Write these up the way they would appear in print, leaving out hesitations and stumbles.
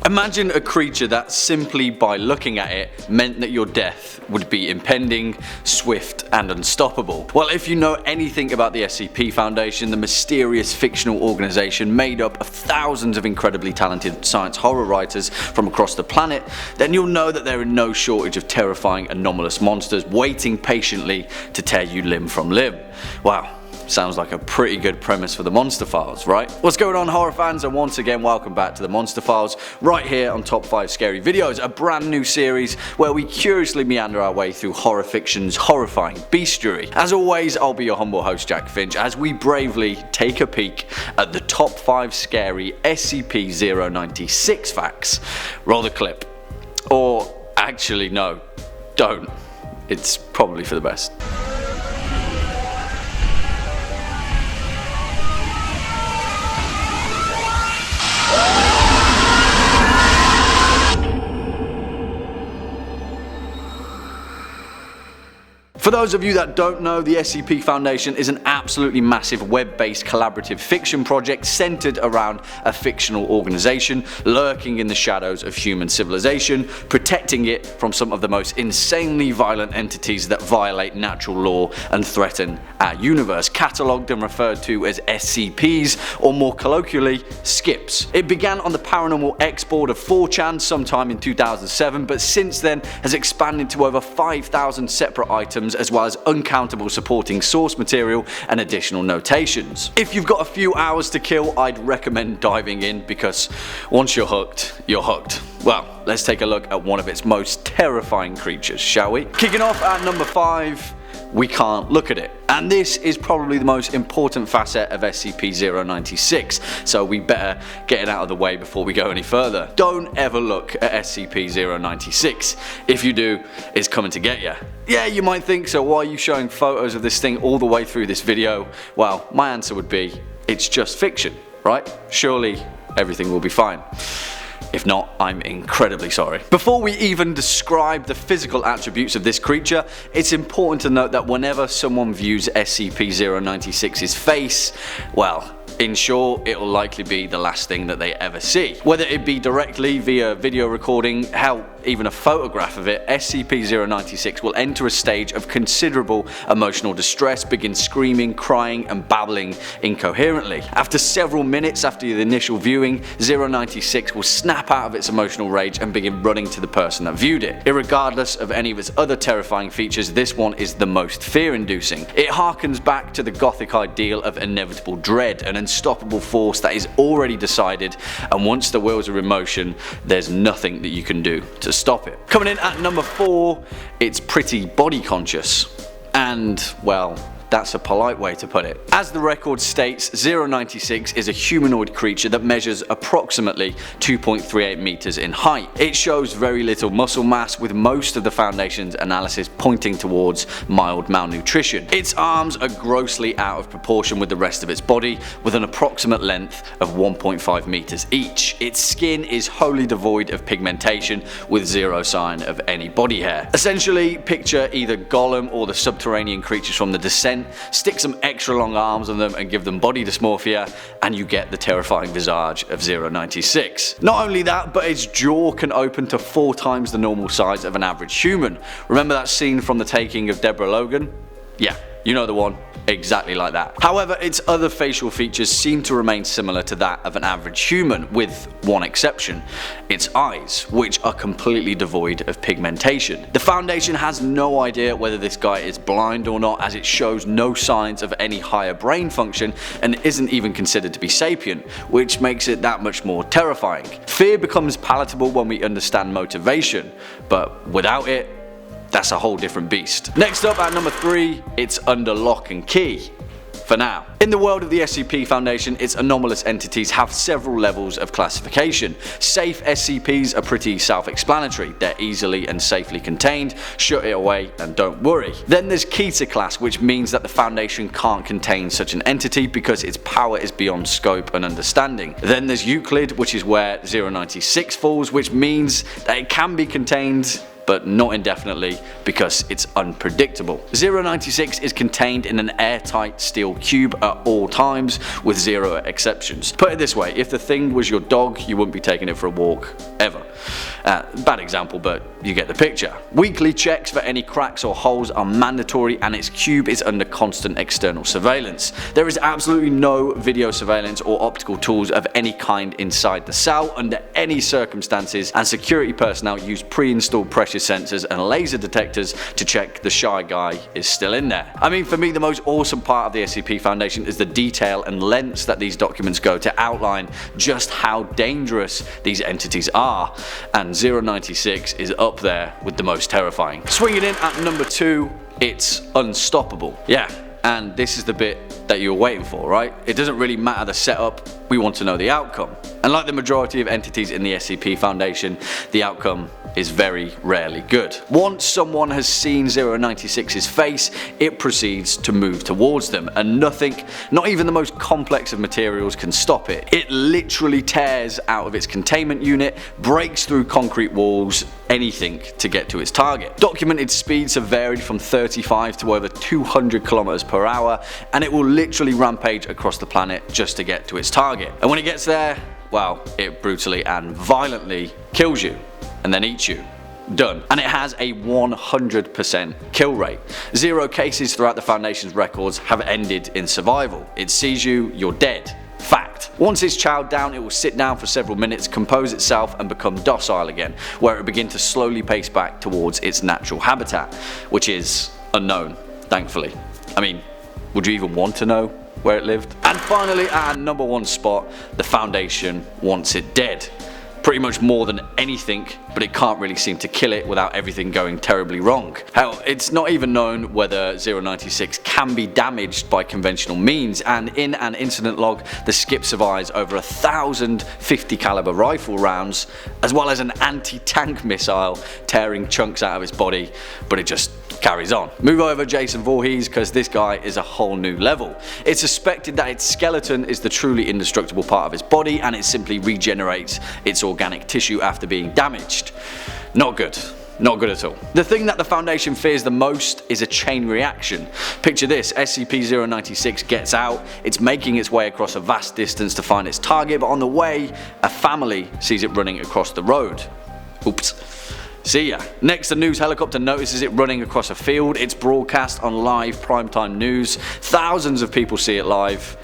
Imagine a creature that simply by looking at it meant that your death would be impending, swift and unstoppable. Well, if you know anything about the SCP Foundation, the mysterious fictional organisation made up of thousands of incredibly talented science horror writers from across the planet, then you'll know that there are no shortage of terrifying anomalous monsters waiting patiently to tear you limb from limb. Wow. Sounds like a pretty good premise for the Monster Files, right? What's going on, horror fans, and once again welcome back to the Monster Files right here on Top 5 Scary Videos, a brand new series where we curiously meander our way through horror fiction's horrifying bestiary. As always, I'll be your humble host Jack Finch as we bravely take a peek at the top 5 scary SCP-096 facts. Roll the clip. Or actually no, don't. It's probably for the best. For those of you that don't know, the SCP Foundation is an absolutely massive web-based collaborative fiction project centered around a fictional organization lurking in the shadows of human civilization, protecting it from some of the most insanely violent entities that violate natural law and threaten our universe, catalogued and referred to as SCPs, or more colloquially, SCIPs. It began on the Paranormal X board of 4chan sometime in 2007, but since then has expanded to over 5,000 separate items as well as uncountable supporting source material and additional notations. If you've got a few hours to kill, I'd recommend diving in because once you're hooked, you're hooked. Well, let's take a look at one of its most terrifying creatures, shall we? Kicking off at number 5, we can't look at it. And this is probably the most important facet of SCP-096, so we better get it out of the way before we go any further. Don't ever look at SCP-096. If you do, it's coming to get you. Yeah, you might think, so why are you showing photos of this thing all the way through this video? Well, my answer would be, it's just fiction, right? Surely everything will be fine. If not, I'm incredibly sorry. Before we even describe the physical attributes of this creature, it's important to note that whenever someone views SCP-096's face, well, in short, it'll likely be the last thing that they ever see. Whether it be directly via video recording, hell, even a photograph of it, SCP-096 will enter a stage of considerable emotional distress, begin screaming, crying and babbling incoherently. After several minutes after the initial viewing, 096 will snap out of its emotional rage and begin running to the person that viewed it. Irregardless of any of its other terrifying features, this one is the most fear-inducing. It harkens back to the gothic ideal of inevitable dread, an unstoppable force that is already decided, and once the wheels are in motion, there's nothing that you can do to stop it. Coming in at number 4, it's pretty body conscious. And, well, that's a polite way to put it. As the record states, 096 is a humanoid creature that measures approximately 2.38 meters in height. It shows very little muscle mass, with most of the Foundation's analysis pointing towards mild malnutrition. Its arms are grossly out of proportion with the rest of its body, with an approximate length of 1.5 meters each. Its skin is wholly devoid of pigmentation, with zero sign of any body hair. Essentially, picture either Gollum or the subterranean creatures from The Descent, stick some extra long arms on them and give them body dysmorphia, and you get the terrifying visage of 096. Not only that, but its jaw can open to 4 times the normal size of an average human. Remember that scene from The Taking of Deborah Logan? Yeah, you know the one. Exactly like that. However, its other facial features seem to remain similar to that of an average human, with one exception: its eyes, which are completely devoid of pigmentation. The Foundation has no idea whether this guy is blind or not, as it shows no signs of any higher brain function and isn't even considered to be sapient, which makes it that much more terrifying. Fear becomes palatable when we understand motivation, but without it, that's a whole different beast. Next up at number 3, it's under lock and key. For now. In the world of the SCP Foundation, its anomalous entities have several levels of classification. Safe SCPs are pretty self-explanatory. They're easily and safely contained, shut it away and don't worry. Then there's Keter class, which means that the Foundation can't contain such an entity because its power is beyond scope and understanding. Then there's Euclid, which is where 096 falls, which means that it can be contained but not indefinitely because it's unpredictable. 096 is contained in an airtight steel cube at all times, with zero exceptions. Put it this way, if the thing was your dog, you wouldn't be taking it for a walk, ever. Bad example, but you get the picture. Weekly checks for any cracks or holes are mandatory, and its cube is under constant external surveillance. There is absolutely no video surveillance or optical tools of any kind inside the cell under any circumstances, and security personnel use pre-installed pressure sensors and laser detectors to check the shy guy is still in there. I mean, for me, the most awesome part of the SCP Foundation is the detail and lengths that these documents go to outline just how dangerous these entities are, and 096 is up there with the most terrifying. Swinging in at number 2, it's unstoppable. Yeah, and this is the bit that you're waiting for, right? It doesn't really matter the setup, we want to know the outcome. And like the majority of entities in the SCP Foundation, the outcome is very rarely good. Once someone has seen 096's face, it proceeds to move towards them, and nothing, not even the most complex of materials, can stop it. It literally tears out of its containment unit, breaks through concrete walls, anything to get to its target. Documented speeds have varied from 35 to over 200 kilometers per hour, and it will literally rampage across the planet just to get to its target. And when it gets there, well, it brutally and violently kills you, and then eats you. Done. And it has a 100% kill rate. 0 cases throughout the Foundation's records have ended in survival. It sees you, you're dead. Fact. Once it's chowed down, it will sit down for several minutes, compose itself, and become docile again, where it will begin to slowly pace back towards its natural habitat, which is unknown, thankfully. I mean, would you even want to know where it lived? And finally, at our number 1 spot, the Foundation wants it dead. Pretty much more than anything, but it can't really seem to kill it without everything going terribly wrong. Hell, it's not even known whether 096 can be damaged by conventional means, and in an incident log, the skip survives over 1,000 50 caliber rifle rounds, as well as an anti-tank missile tearing chunks out of its body, but it just carries on. Move over Jason Voorhees, because this guy is a whole new level. It's suspected that its skeleton is the truly indestructible part of its body, and it simply regenerates its organic tissue after being damaged. Not good. Not good at all. The thing that the Foundation fears the most is a chain reaction. Picture this, SCP-096 gets out, it's making its way across a vast distance to find its target, but on the way, a family sees it running across the road. Oops. See ya. Next, a news helicopter notices it running across a field. It's broadcast on live primetime news. Thousands of people see it live.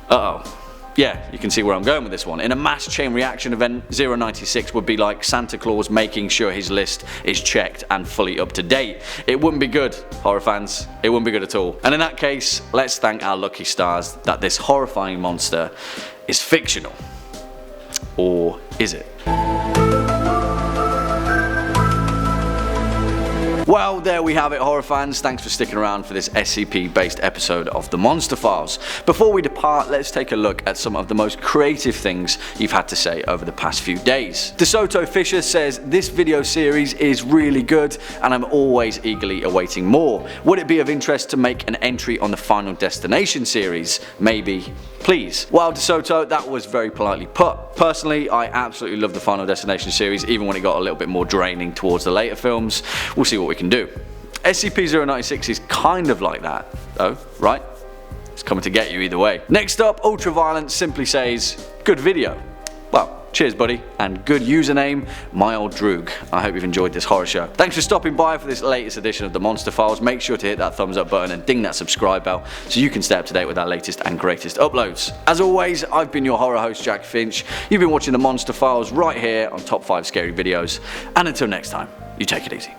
Uh-oh. Yeah, you can see where I'm going with this one. In a mass chain reaction event, 096 would be like Santa Claus making sure his list is checked and fully up to date. It wouldn't be good, horror fans. It wouldn't be good at all. And in that case, let's thank our lucky stars that this horrifying monster is fictional. Or is it? Well, there we have it, horror fans. Thanks for sticking around for this SCP based episode of the Monster Files. Before we depart, let's take a look at some of the most creative things you've had to say over the past few days. DeSoto Fisher says, "This video series is really good and I'm always eagerly awaiting more. Would it be of interest to make an entry on the Final Destination series? Maybe. Please." Well, DeSoto, that was very politely put. Personally, I absolutely love the Final Destination series, even when it got a little bit more draining towards the later films. We'll see what we can do. SCP-096 is kind of like that, though, right? It's coming to get you either way. Next up, Ultraviolence simply says, "Good video." Well, cheers buddy, and good username, my old Droog. I hope you've enjoyed this horror show. Thanks for stopping by for this latest edition of the Monster Files. Make sure to hit that thumbs up button and ding that subscribe bell so you can stay up to date with our latest and greatest uploads. As always, I've been your horror host Jack Finch. You've been watching the Monster Files right here on Top 5 Scary Videos, and until next time, you take it easy.